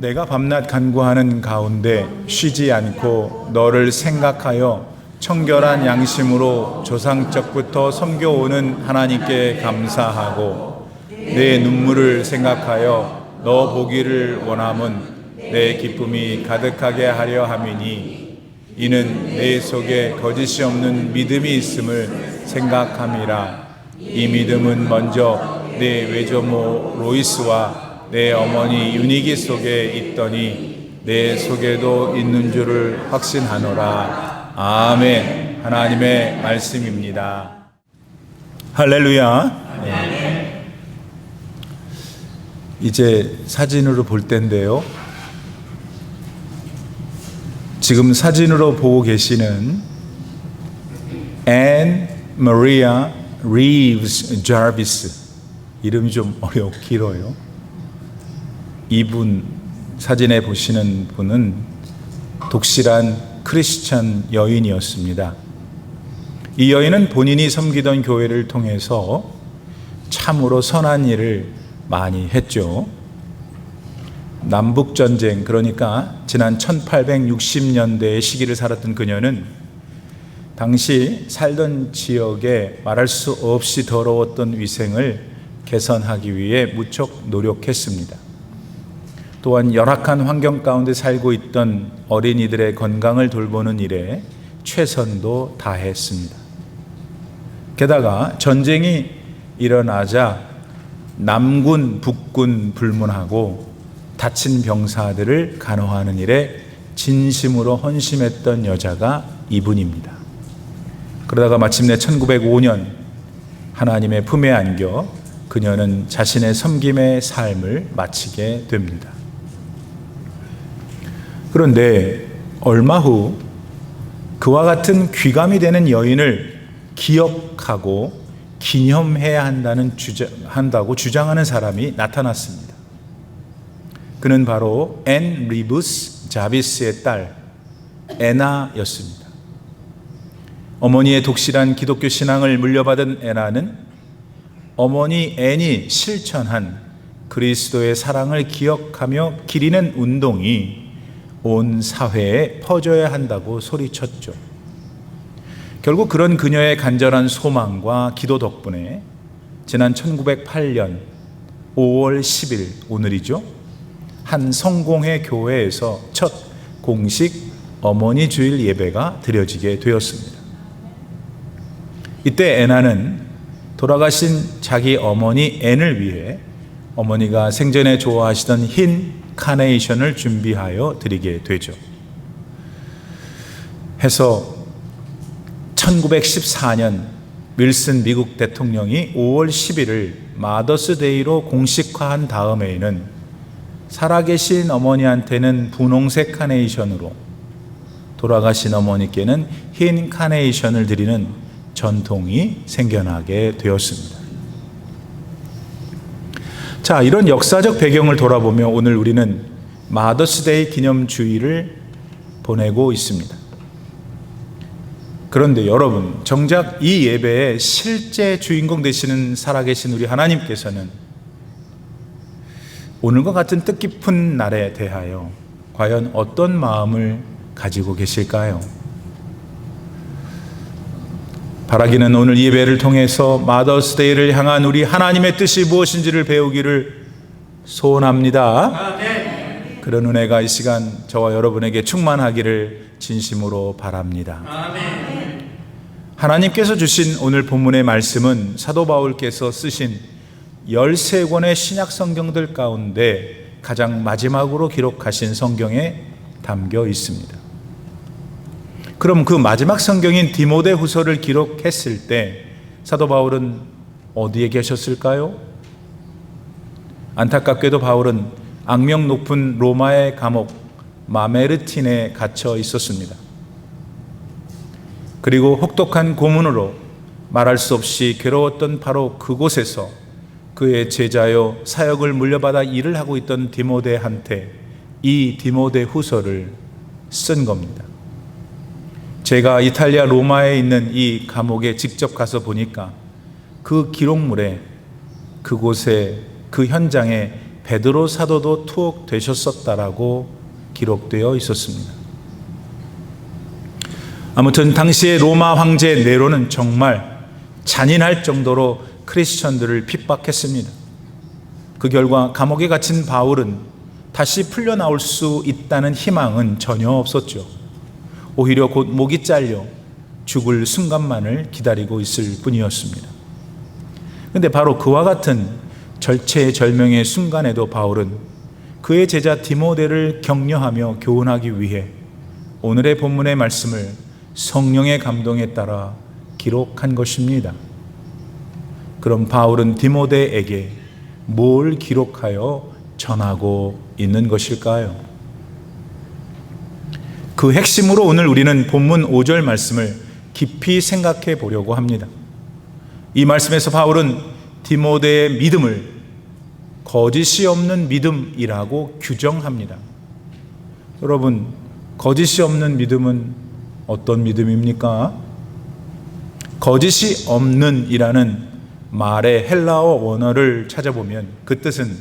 내가 밤낮 간구하는 가운데 쉬지 않고 너를 생각하여 청결한 양심으로 조상적부터 섬겨오는 하나님께 감사하고 내 눈물을 생각하여 너 보기를 원함은 내 기쁨이 가득하게 하려 함이니 이는 내 속에 거짓이 없는 믿음이 있음을 생각함이라. 이 믿음은 먼저 내 외조모 로이스와 내 어머니 유니기 속에 있더니 내 속에도 있는 줄을 확신하노라. 아멘. 하나님의 말씀입니다. 할렐루야. 네. 이제 사진으로 볼 텐데요. 지금 사진으로 보고 계시는 앤 마리아 리브스 자비스, 이름이 좀 길어요. 이분 사진에 보시는 분은 독실한 크리스천 여인이었습니다. 이 여인은 본인이 섬기던 교회를 통해서 참으로 선한 일을 많이 했죠. 남북전쟁, 그러니까 지난 1860년대의 시기를 살았던 그녀는 당시 살던 지역에 말할 수 없이 더러웠던 위생을 개선하기 위해 무척 노력했습니다. 또한 열악한 환경 가운데 살고 있던 어린이들의 건강을 돌보는 일에 최선도 다했습니다. 게다가 전쟁이 일어나자 남군, 북군 불문하고 다친 병사들을 간호하는 일에 진심으로 헌신했던 여자가 이분입니다. 그러다가 마침내 1905년 하나님의 품에 안겨 그녀는 자신의 섬김의 삶을 마치게 됩니다. 그런데 얼마 후 그와 같은 귀감이 되는 여인을 기억하고 기념해야 한다고 주장하는 사람이 나타났습니다. 그는 바로 앤 리브스 자비스의 딸 애나였습니다. 어머니의 독실한 기독교 신앙을 물려받은 애나는 어머니 앤이 실천한 그리스도의 사랑을 기억하며 기리는 운동이 온 사회에 퍼져야 한다고 소리쳤죠. 결국 그런 그녀의 간절한 소망과 기도 덕분에 지난 1908년 5월 10일, 오늘이죠, 한 성공회 교회에서 첫 공식 어머니 주일 예배가 드려지게 되었습니다. 이때 애나는 돌아가신 자기 어머니 앤을 위해 어머니가 생전에 좋아하시던 흰 카네이션을 준비하여 드리게 되죠. 해서 1914년 윌슨 미국 대통령이 5월 10일을 마더스데이로 공식화한 다음에는 살아계신 어머니한테는 분홍색 카네이션으로, 돌아가신 어머니께는 흰 카네이션을 드리는 전통이 생겨나게 되었습니다. 자, 이런 역사적 배경을 돌아보며 오늘 우리는 마더스데이 기념주의를 보내고 있습니다. 그런데 여러분, 정작 이 예배의 실제 주인공 되시는 살아계신 우리 하나님께서는 오늘과 같은 뜻깊은 날에 대하여 과연 어떤 마음을 가지고 계실까요? 바라기는 오늘 예배를 통해서 마더스데이를 향한 우리 하나님의 뜻이 무엇인지를 배우기를 소원합니다. 그런 은혜가 이 시간 저와 여러분에게 충만하기를 진심으로 바랍니다. 하나님께서 주신 오늘 본문의 말씀은 사도 바울께서 쓰신 13권의 신약 성경들 가운데 가장 마지막으로 기록하신 성경에 담겨 있습니다. 그럼 그 마지막 성경인 디모데 후서를 기록했을 때 사도 바울은 어디에 계셨을까요? 안타깝게도 바울은 악명 높은 로마의 감옥 마메르틴에 갇혀 있었습니다. 그리고 혹독한 고문으로 말할 수 없이 괴로웠던 바로 그곳에서 그의 제자요 사역을 물려받아 일을 하고 있던 디모데한테 이 디모데 후서를 쓴 겁니다. 제가 이탈리아 로마에 있는 이 감옥에 직접 가서 보니까 그 기록물에 그곳에 그 현장에 베드로 사도도 투옥되셨었다라고 기록되어 있었습니다. 아무튼 당시의 로마 황제 네로는 정말 잔인할 정도로 크리스천들을 핍박했습니다. 그 결과 감옥에 갇힌 바울은 다시 풀려나올 수 있다는 희망은 전혀 없었죠. 오히려 곧 목이 잘려 죽을 순간만을 기다리고 있을 뿐이었습니다. 그런데 바로 그와 같은 절체절명의 순간에도 바울은 그의 제자 디모데를 격려하며 교훈하기 위해 오늘의 본문의 말씀을 성령의 감동에 따라 기록한 것입니다. 그럼 바울은 디모데에게 뭘 기록하여 전하고 있는 것일까요? 그 핵심으로 오늘 우리는 본문 5절 말씀을 깊이 생각해 보려고 합니다. 이 말씀에서 바울은 디모데의 믿음을 거짓이 없는 믿음이라고 규정합니다. 여러분, 거짓이 없는 믿음은 어떤 믿음입니까? 거짓이 없는 이라는 말의 헬라어 원어를 찾아보면 그 뜻은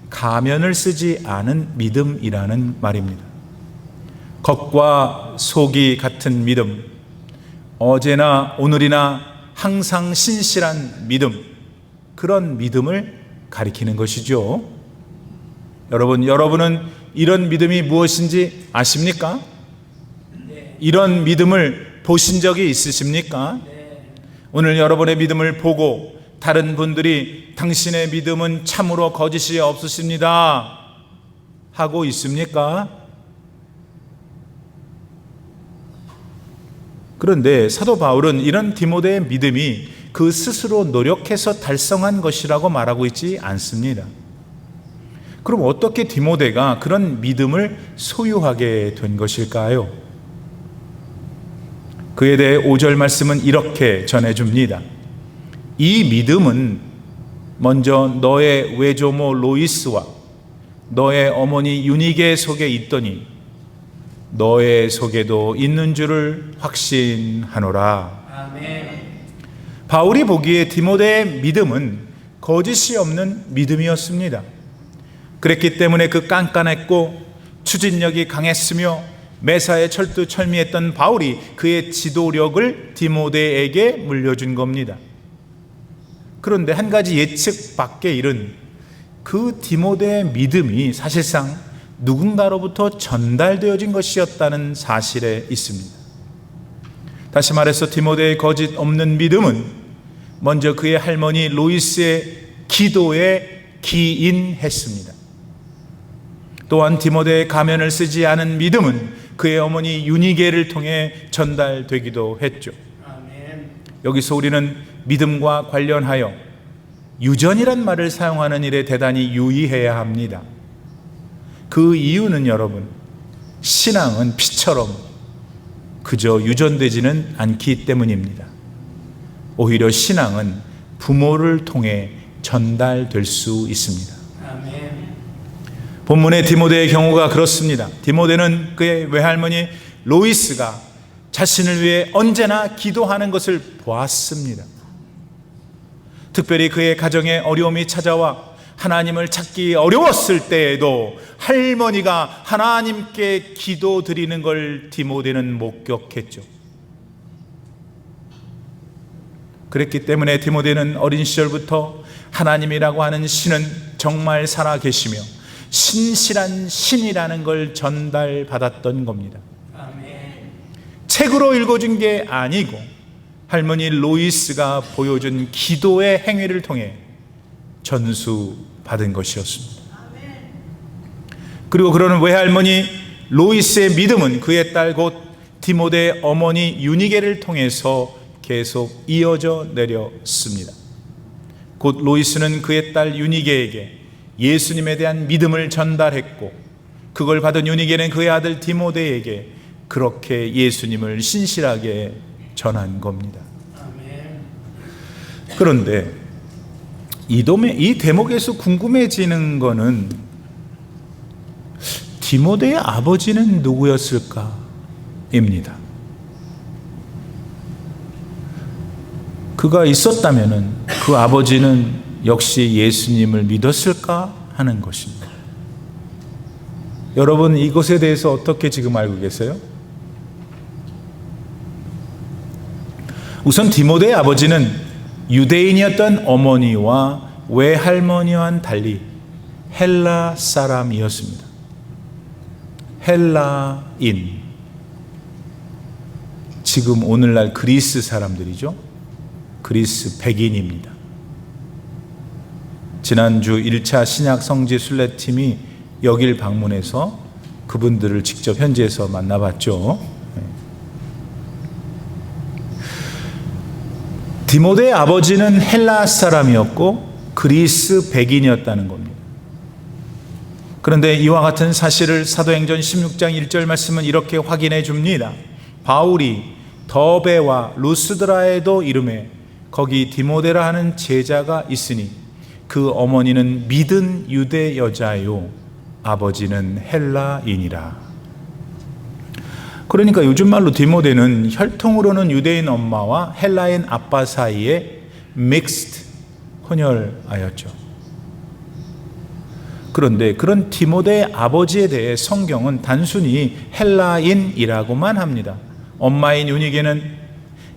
가면을 쓰지 않은 믿음이라는 말입니다. 겉과 속이 같은 믿음, 어제나 오늘이나 항상 신실한 믿음, 그런 믿음을 가리키는 것이죠. 여러분은 이런 믿음이 무엇인지 아십니까? 이런 믿음을 보신 적이 있으십니까? 오늘 여러분의 믿음을 보고 다른 분들이 당신의 믿음은 참으로 거짓이 없으십니다 하고 있습니까? 그런데 사도 바울은 이런 디모데의 믿음이 그 스스로 노력해서 달성한 것이라고 말하고 있지 않습니다. 그럼 어떻게 디모데가 그런 믿음을 소유하게 된 것일까요? 그에 대해 5절 말씀은 이렇게 전해줍니다. 이 믿음은 먼저 너의 외조모 로이스와 너의 어머니 유니게 속에 있더니 너의 속에도 있는 줄을 확신하노라. 아멘. 바울이 보기에 디모데의 믿음은 거짓이 없는 믿음이었습니다. 그랬기 때문에 그 깐깐했고 추진력이 강했으며 매사에 철두철미했던 바울이 그의 지도력을 디모데에게 물려준 겁니다. 그런데 한 가지 예측 밖의 일은 그 디모데의 믿음이 사실상 누군가로부터 전달되어진 것이었다는 사실에 있습니다. 다시 말해서 디모데의 거짓 없는 믿음은 먼저 그의 할머니 로이스의 기도에 기인했습니다. 또한 디모데의 가면을 쓰지 않은 믿음은 그의 어머니 유니게를 통해 전달되기도 했죠. 아멘. 여기서 우리는 믿음과 관련하여 유전이란 말을 사용하는 일에 대단히 유의해야 합니다. 그 이유는 여러분, 신앙은 피처럼 그저 유전되지는 않기 때문입니다. 오히려 신앙은 부모를 통해 전달될 수 있습니다. 아멘. 본문의 디모데의 경우가 그렇습니다. 디모데는 그의 외할머니 로이스가 자신을 위해 언제나 기도하는 것을 보았습니다. 특별히 그의 가정에 어려움이 찾아와 하나님을 찾기 어려웠을 때에도 할머니가 하나님께 기도드리는 걸 디모데는 목격했죠. 그랬기 때문에 디모데는 어린 시절부터 하나님이라고 하는 신은 정말 살아계시며 신실한 신이라는 걸 전달받았던 겁니다. 아멘. 책으로 읽어준 게 아니고 할머니 로이스가 보여준 기도의 행위를 통해 전수받은 것이었습니다. 그리고 그러는 외할머니 로이스의 믿음은 그의 딸 곧 디모데의 어머니 유니게를 통해서 계속 이어져 내렸습니다. 곧 로이스는 그의 딸 유니게에게 예수님에 대한 믿음을 전달했고 그걸 받은 유니게는 그의 아들 디모데에게 그렇게 예수님을 신실하게 전한 겁니다. 그런데 이 대목에서 궁금해지는 것은 디모데의 아버지는 누구였을까입니다. 그가 있었다면 그 아버지는 역시 예수님을 믿었을까 하는 것입니다. 여러분, 이것에 대해서 어떻게 지금 알고 계세요? 우선 디모데의 아버지는 유대인이었던 어머니와 외할머니와는 달리 헬라 사람이었습니다. 헬라인. 지금 오늘날 그리스 사람들이죠. 그리스 백인입니다. 지난주 1차 신약 성지 순례팀이 여길 방문해서 그분들을 직접 현지에서 만나봤죠. 디모데의 아버지는 헬라 사람이었고 그리스 백인이었다는 겁니다. 그런데 이와 같은 사실을 사도행전 16장 1절 말씀은 이렇게 확인해 줍니다. 바울이 더베와 루스드라에도 이르매 거기 디모데라 하는 제자가 있으니 그 어머니는 믿은 유대 여자요 아버지는 헬라인이라. 그러니까 요즘 말로 디모데는 혈통으로는 유대인 엄마와 헬라인 아빠 사이에 믹스드, 혼혈아였죠. 그런데 그런 디모데의 아버지에 대해 성경은 단순히 헬라인이라고만 합니다. 엄마인 유니게는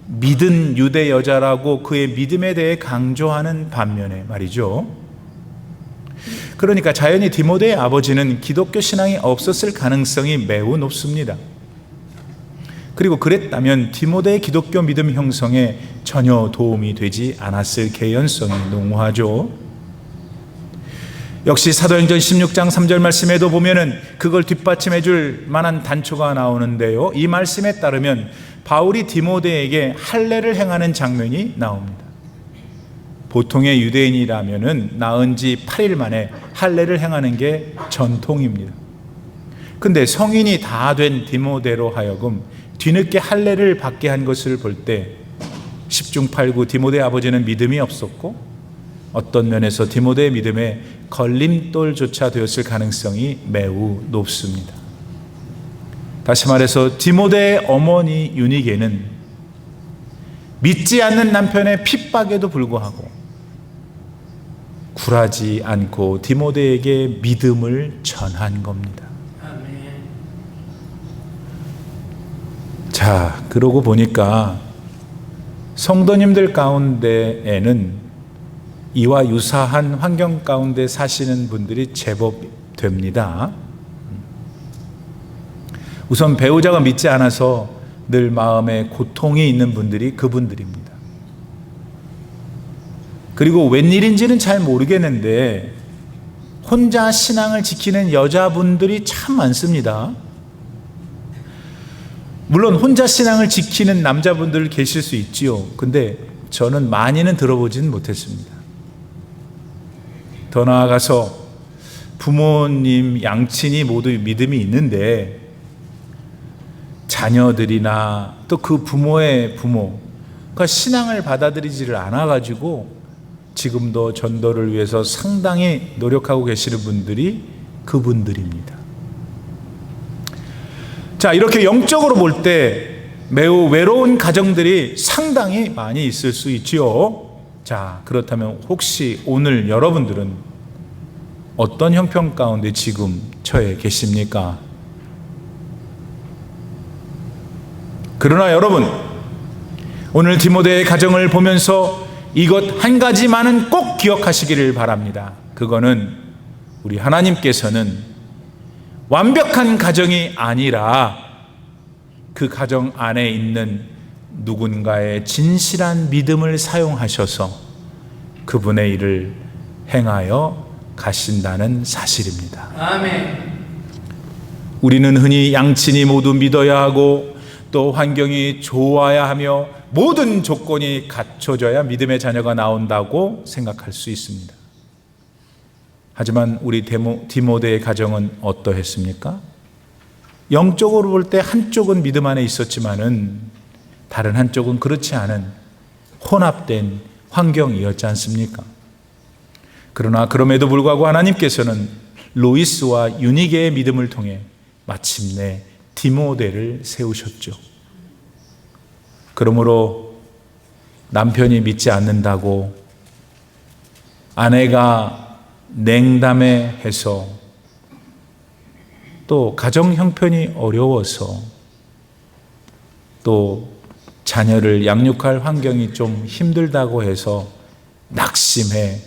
믿은 유대 여자라고 그의 믿음에 대해 강조하는 반면에 말이죠. 그러니까 자연히 디모데의 아버지는 기독교 신앙이 없었을 가능성이 매우 높습니다. 그리고 그랬다면 디모데의 기독교 믿음 형성에 전혀 도움이 되지 않았을 개연성이 농후하죠. 역시 사도행전 16장 3절 말씀에도 보면은 그걸 뒷받침해 줄 만한 단초가 나오는데요. 이 말씀에 따르면 바울이 디모데에게 할례를 행하는 장면이 나옵니다. 보통의 유대인이라면은 낳은 지 8일 만에 할례를 행하는 게 전통입니다. 근데 성인이 다 된 디모데로 하여금 뒤늦게 할례를 받게 한 것을 볼 때 10중 8구 디모데 아버지는 믿음이 없었고 어떤 면에서 디모데의 믿음에 걸림돌조차 되었을 가능성이 매우 높습니다. 다시 말해서 디모데의 어머니 유니게는 믿지 않는 남편의 핍박에도 불구하고 굴하지 않고 디모데에게 믿음을 전한 겁니다. 자, 그러고 보니까 성도님들 가운데에는 이와 유사한 환경 가운데 사시는 분들이 제법 됩니다. 우선 배우자가 믿지 않아서 늘 마음에 고통이 있는 분들이 그분들입니다. 그리고 웬일인지는 잘 모르겠는데 혼자 신앙을 지키는 여자분들이 참 많습니다. 물론 혼자 신앙을 지키는 남자분들 계실 수 있지요. 근데 저는 많이는 들어보진 못했습니다. 더 나아가서 부모님 양친이 모두 믿음이 있는데 자녀들이나 또 그 부모의 부모가 신앙을 받아들이지를 않아가지고 지금도 전도를 위해서 상당히 노력하고 계시는 분들이 그분들입니다. 자, 이렇게 영적으로 볼 때 매우 외로운 가정들이 상당히 많이 있을 수 있지요. 자, 그렇다면 혹시 오늘 여러분들은 어떤 형편 가운데 지금 처해 계십니까? 그러나 여러분, 오늘 디모데의 가정을 보면서 이것 한 가지만은 꼭 기억하시기를 바랍니다. 그거는 우리 하나님께서는 완벽한 가정이 아니라 그 가정 안에 있는 누군가의 진실한 믿음을 사용하셔서 그분의 일을 행하여 가신다는 사실입니다. 아멘. 우리는 흔히 양친이 모두 믿어야 하고 또 환경이 좋아야 하며 모든 조건이 갖춰져야 믿음의 자녀가 나온다고 생각할 수 있습니다. 하지만 우리 디모데의 가정은 어떠했습니까? 영적으로 볼 때 한쪽은 믿음 안에 있었지만은 다른 한쪽은 그렇지 않은 혼합된 환경이었지 않습니까? 그러나 그럼에도 불구하고 하나님께서는 로이스와 유니게의 믿음을 통해 마침내 디모데를 세우셨죠. 그러므로 남편이 믿지 않는다고 아내가 냉담해해서 또 가정 형편이 어려워서 또 자녀를 양육할 환경이 좀 힘들다고 해서 낙심해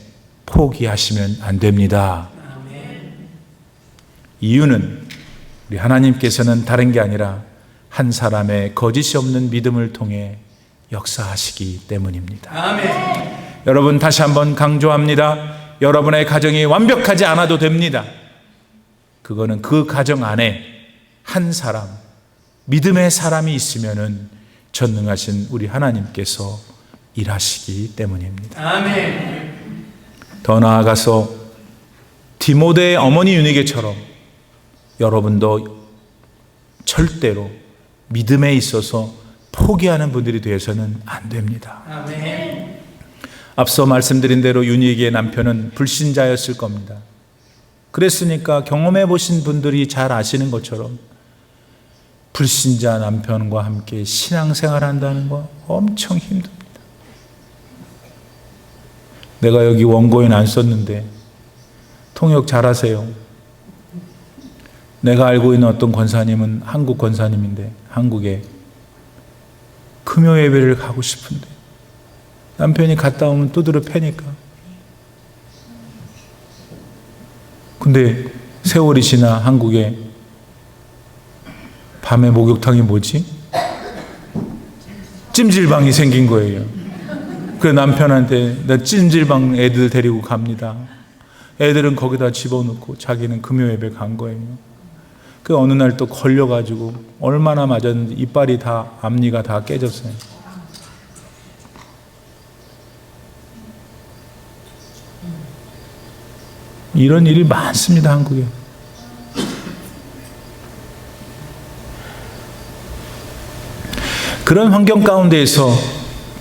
포기하시면 안 됩니다. 이유는 우리 하나님께서는 다른 게 아니라 한 사람의 거짓이 없는 믿음을 통해 역사하시기 때문입니다. 아멘. 여러분, 다시 한번 강조합니다. 여러분의 가정이 완벽하지 않아도 됩니다. 그거는 그 가정 안에 한 사람, 믿음의 사람이 있으면은 전능하신 우리 하나님께서 일하시기 때문입니다. 아멘. 더 나아가서 디모데의 어머니 유니게처럼 여러분도 절대로 믿음에 있어서 포기하는 분들이 되어서는 안 됩니다. 아멘. 앞서 말씀드린 대로 유니게의 남편은 불신자였을 겁니다. 그랬으니까 경험해 보신 분들이 잘 아시는 것처럼 불신자 남편과 함께 신앙생활 한다는 거 엄청 힘듭니다. 내가 여기 원고엔 안 썼는데 통역 잘하세요. 내가 알고 있는 어떤 권사님은 한국 권사님인데 한국에 금요 예배를 가고 싶은데 남편이 갔다 오면 두드려 패니까. 근데 세월이 지나 한국에 밤에 목욕탕이 뭐지? 찜질방이 생긴 거예요. 그래서 남편한테 나 찜질방 애들 데리고 갑니다. 애들은 거기다 집어넣고 자기는 금요 예배 간 거예요. 그 어느 날 또 걸려가지고 얼마나 맞았는지 이빨이 다 앞니가 다 깨졌어요. 이런 일이 많습니다, 한국에. 그런 환경 가운데에서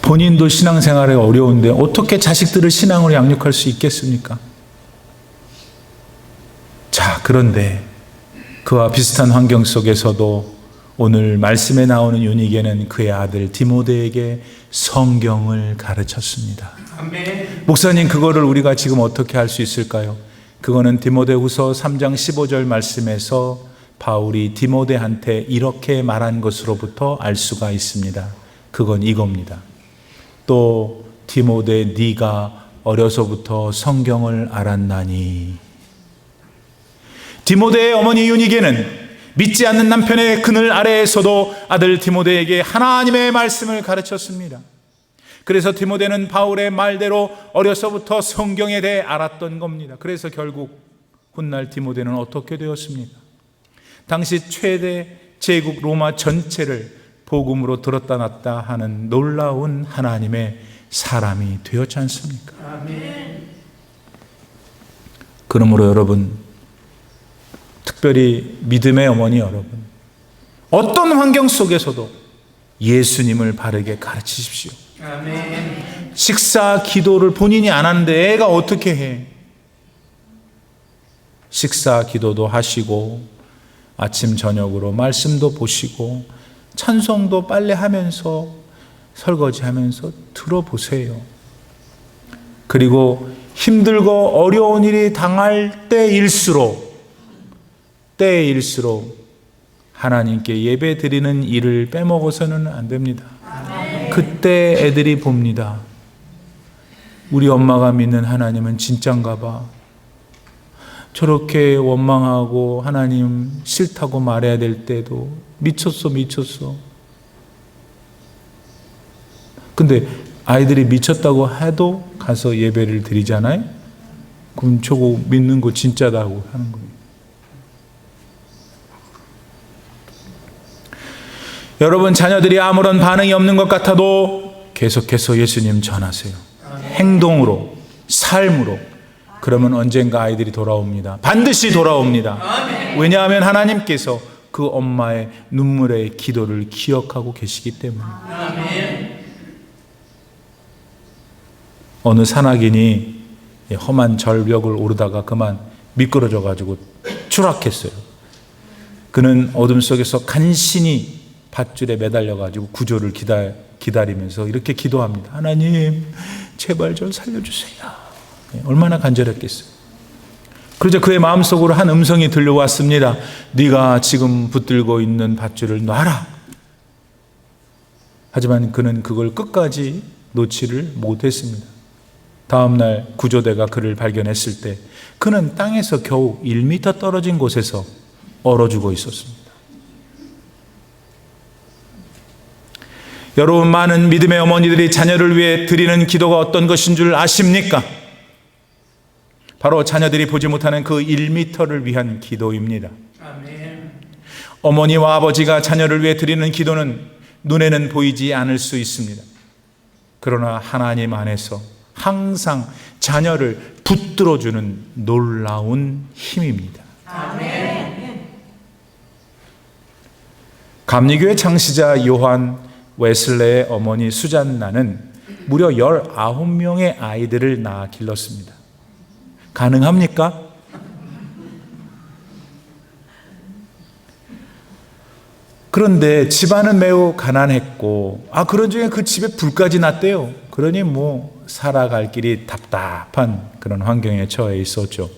본인도 신앙생활에 어려운데 어떻게 자식들을 신앙으로 양육할 수 있겠습니까? 자, 그런데 그와 비슷한 환경 속에서도 오늘 말씀에 나오는 유니게는 그의 아들 디모데에게 성경을 가르쳤습니다. 아멘. 목사님, 그거를 우리가 지금 어떻게 할 수 있을까요? 그거는 디모데후서 3장 15절 말씀에서 바울이 디모데한테 이렇게 말한 것으로부터 알 수가 있습니다. 그건 이겁니다. 또 디모데, 네가 어려서부터 성경을 알았나니. 디모데의 어머니 유니게는 믿지 않는 남편의 그늘 아래에서도 아들 디모데에게 하나님의 말씀을 가르쳤습니다. 그래서 디모데는 바울의 말대로 어려서부터 성경에 대해 알았던 겁니다. 그래서 결국 훗날 디모데는 어떻게 되었습니까? 당시 최대 제국 로마 전체를 복음으로 들었다 놨다 하는 놀라운 하나님의 사람이 되었지 않습니까? 아멘. 그러므로 여러분, 특별히 믿음의 어머니 여러분, 어떤 환경 속에서도 예수님을 바르게 가르치십시오. 아멘. 식사 기도를 본인이 안 하는데 애가 어떻게 해? 식사 기도도 하시고 아침 저녁으로 말씀도 보시고 찬송도 빨래하면서 설거지하면서 들어보세요. 그리고 힘들고 어려운 일이 당할 때일수록 하나님께 예배 드리는 일을 빼먹어서는 안 됩니다. 그때 애들이 봅니다. 우리 엄마가 믿는 하나님은 진짠가 봐. 저렇게 원망하고 하나님 싫다고 말해야 될 때도 미쳤어. 근데 아이들이 미쳤다고 해도 가서 예배를 드리잖아요. 그럼 저거 믿는 거 진짜다고 하는 거예요. 여러분, 자녀들이 아무런 반응이 없는 것 같아도 계속해서 예수님 전하세요. 행동으로, 삶으로. 그러면 언젠가 아이들이 돌아옵니다. 반드시 돌아옵니다. 왜냐하면 하나님께서 그 엄마의 눈물의 기도를 기억하고 계시기 때문입니다. 어느 산악인이 험한 절벽을 오르다가 그만 미끄러져 가지고 추락했어요. 그는 어둠 속에서 간신히 밧줄에 매달려 가지고 구조를 기다리면서 이렇게 기도합니다. 하나님, 제발 좀 살려주세요. 얼마나 간절했겠어요. 그러자 그의 마음속으로 한 음성이 들려왔습니다. 네가 지금 붙들고 있는 밧줄을 놔라. 하지만 그는 그걸 끝까지 놓지를 못했습니다. 다음 날 구조대가 그를 발견했을 때 그는 땅에서 겨우 1m 떨어진 곳에서 얼어 죽어 있었습니다. 여러분, 많은 믿음의 어머니들이 자녀를 위해 드리는 기도가 어떤 것인 줄 아십니까? 바로 자녀들이 보지 못하는 그 1m를 위한 기도입니다. 아멘. 어머니와 아버지가 자녀를 위해 드리는 기도는 눈에는 보이지 않을 수 있습니다. 그러나 하나님 안에서 항상 자녀를 붙들어주는 놀라운 힘입니다. 아멘. 감리교의 창시자 요한 웨슬레의 어머니 수잔나는 무려 19명의 아이들을 낳아 길렀습니다. 가능합니까? 그런데 집안은 매우 가난했고, 그런 중에 그 집에 불까지 났대요. 그러니 살아갈 길이 답답한 그런 환경에 처해 있었죠.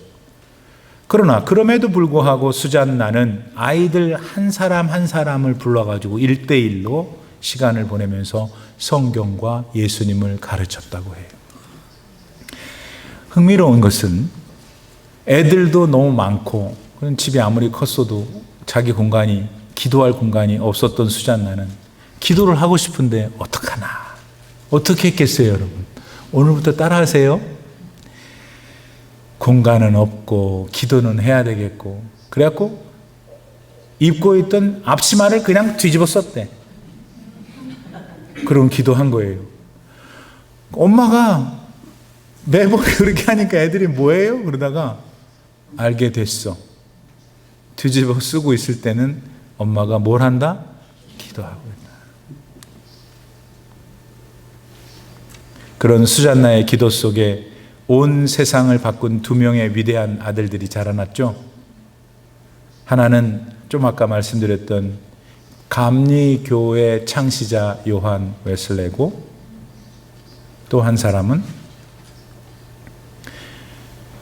그러나 그럼에도 불구하고 수잔나는 아이들 한 사람 한 사람을 불러가지고 1대1로 시간을 보내면서 성경과 예수님을 가르쳤다고 해요. 흥미로운 것은 애들도 너무 많고 그런 집이 아무리 컸어도 자기 공간이, 기도할 공간이 없었던 수잔나는 기도를 하고 싶은데 어떡하나, 어떻게 했겠어요? 여러분, 오늘부터 따라하세요. 공간은 없고 기도는 해야 되겠고, 그래갖고 입고 있던 앞치마를 그냥 뒤집어 썼대. 그런 기도한 거예요. 엄마가 매번 그렇게 하니까 애들이 뭐예요? 그러다가 알게 됐어. 뒤집어 쓰고 있을 때는 엄마가 뭘 한다? 기도하고 있다. 그런 수잔나의 기도 속에 온 세상을 바꾼 2명의 위대한 아들들이 자라났죠. 하나는 좀 아까 말씀드렸던 감리교의 창시자 요한 웨슬레고, 또 한 사람은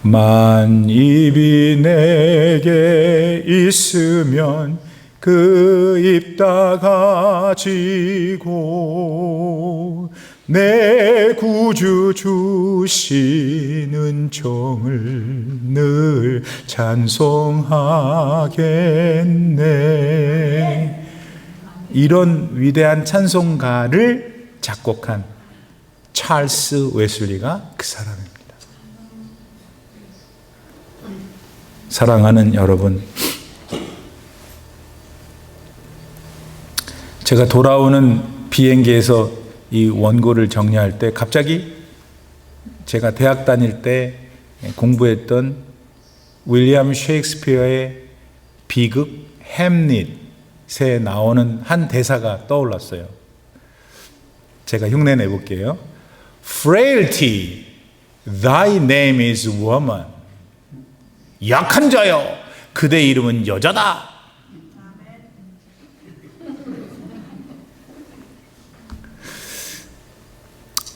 만입이 내게 있으면 그 입 다 가지고 내 구주 주시는 정을 늘 찬송하겠네. 이런 위대한 찬송가를 작곡한 찰스 웨슬리가 그 사람입니다. 사랑하는 여러분, 제가 돌아오는 비행기에서 이 원고를 정리할 때 갑자기 제가 대학 다닐 때 공부했던 윌리엄 셰익스피어의 비극 햄릿에 나오는 한 대사가 떠올랐어요. 제가 흉내 내볼게요. Frailty, thy name is woman. 약한 자여, 그대 이름은 여자다.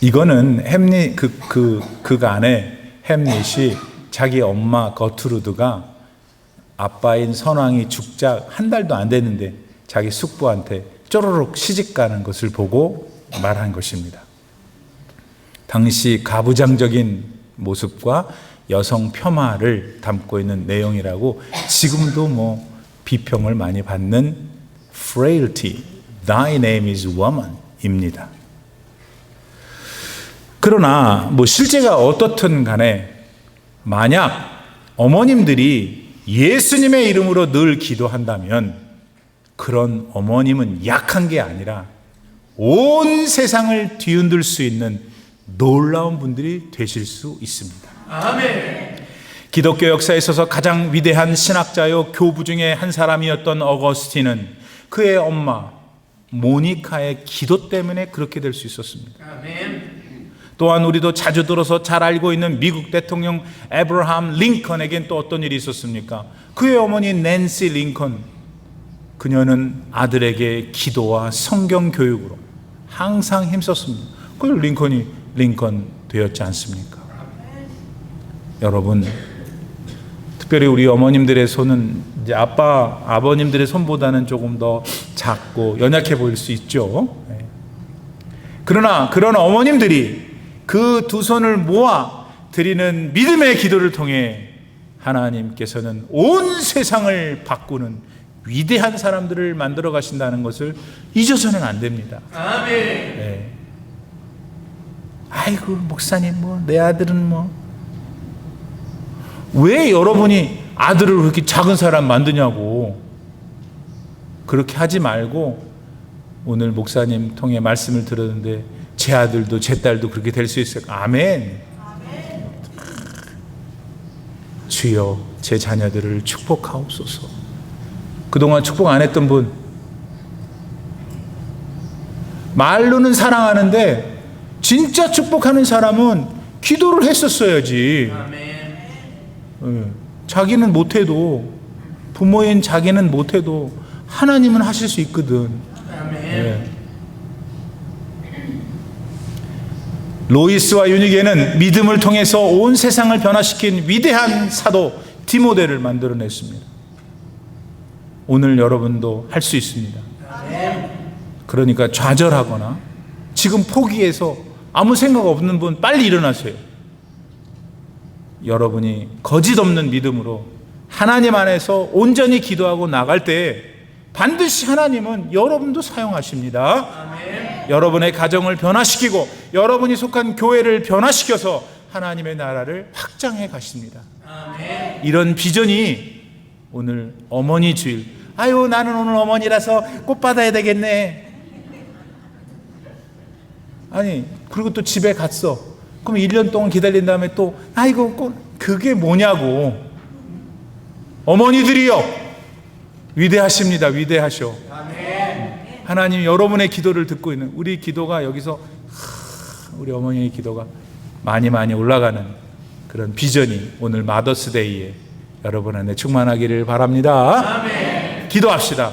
이거는 햄릿 그 안에 햄릿이 자기 엄마 거트루드가 아빠인 선왕이 죽자 한 달도 안 됐는데 자기 숙부한테 쪼르륵 시집 가는 것을 보고 말한 것입니다. 당시 가부장적인 모습과 여성 폄하를 담고 있는 내용이라고 지금도 비평을 많이 받는 frailty, thy name is woman 입니다. 그러나 실제가 어떻든 간에 만약 어머님들이 예수님의 이름으로 늘 기도한다면 그런 어머님은 약한 게 아니라 온 세상을 뒤흔들 수 있는 놀라운 분들이 되실 수 있습니다. 아멘. 기독교 역사에 있어서 가장 위대한 신학자요 교부 중에 한 사람이었던 어거스틴은 그의 엄마 모니카의 기도 때문에 그렇게 될 수 있었습니다. 아멘. 또한 우리도 자주 들어서 잘 알고 있는 미국 대통령 에브라함 링컨에겐 또 어떤 일이 있었습니까? 그의 어머니 낸시 링컨, 그녀는 아들에게 기도와 성경 교육으로 항상 힘썼습니다. 그래서 링컨이 링컨 되었지 않습니까? 여러분, 특별히 우리 어머님들의 손은 이제 아버님들의 손보다는 조금 더 작고 연약해 보일 수 있죠. 그러나 그런 어머님들이 그 두 손을 모아 드리는 믿음의 기도를 통해 하나님께서는 온 세상을 바꾸는 위대한 사람들을 만들어 가신다는 것을 잊어서는 안 됩니다. 아멘. 네. 아이고 목사님 내 아들은 왜 여러분이 아들을 그렇게 작은 사람 만드냐고. 그렇게 하지 말고 오늘 목사님 통해 말씀을 들었는데 제 아들도 제 딸도 그렇게 될 수 있어요. 아멘. 주여 제 자녀들을 축복하옵소서. 그동안 축복 안 했던 분, 말로는 사랑하는데 진짜 축복하는 사람은 기도를 했었어야지. 아멘. 자기는 못해도, 부모인 자기는 못해도 하나님은 하실 수 있거든. 아멘. 로이스와 유니게는 믿음을 통해서 온 세상을 변화시킨 위대한 사도 디모데를 만들어냈습니다. 오늘 여러분도 할 수 있습니다. 아멘. 그러니까 좌절하거나 지금 포기해서 아무 생각 없는 분 빨리 일어나세요. 여러분이 거짓 없는 믿음으로 하나님 안에서 온전히 기도하고 나갈 때 반드시 하나님은 여러분도 사용하십니다. 아멘. 여러분의 가정을 변화시키고 여러분이 속한 교회를 변화시켜서 하나님의 나라를 확장해 가십니다. 아멘. 이런 비전이 오늘 어머니 주일, 아유 나는 오늘 어머니라서 꽃 받아야 되겠네. 아니 그리고 또 집에 갔어. 그럼 1년 동안 기다린 다음에 또 아이고 꽃, 그게 뭐냐고. 어머니들이요 위대하십니다. 위대하셔. 아멘. 하나님 여러분의 기도를 듣고 있는 우리 기도가 여기서 우리 어머니의 기도가 많이 올라가는 그런 비전이 오늘 마더스데이에 여러분 안에 충만하기를 바랍니다. 아멘. 기도합시다.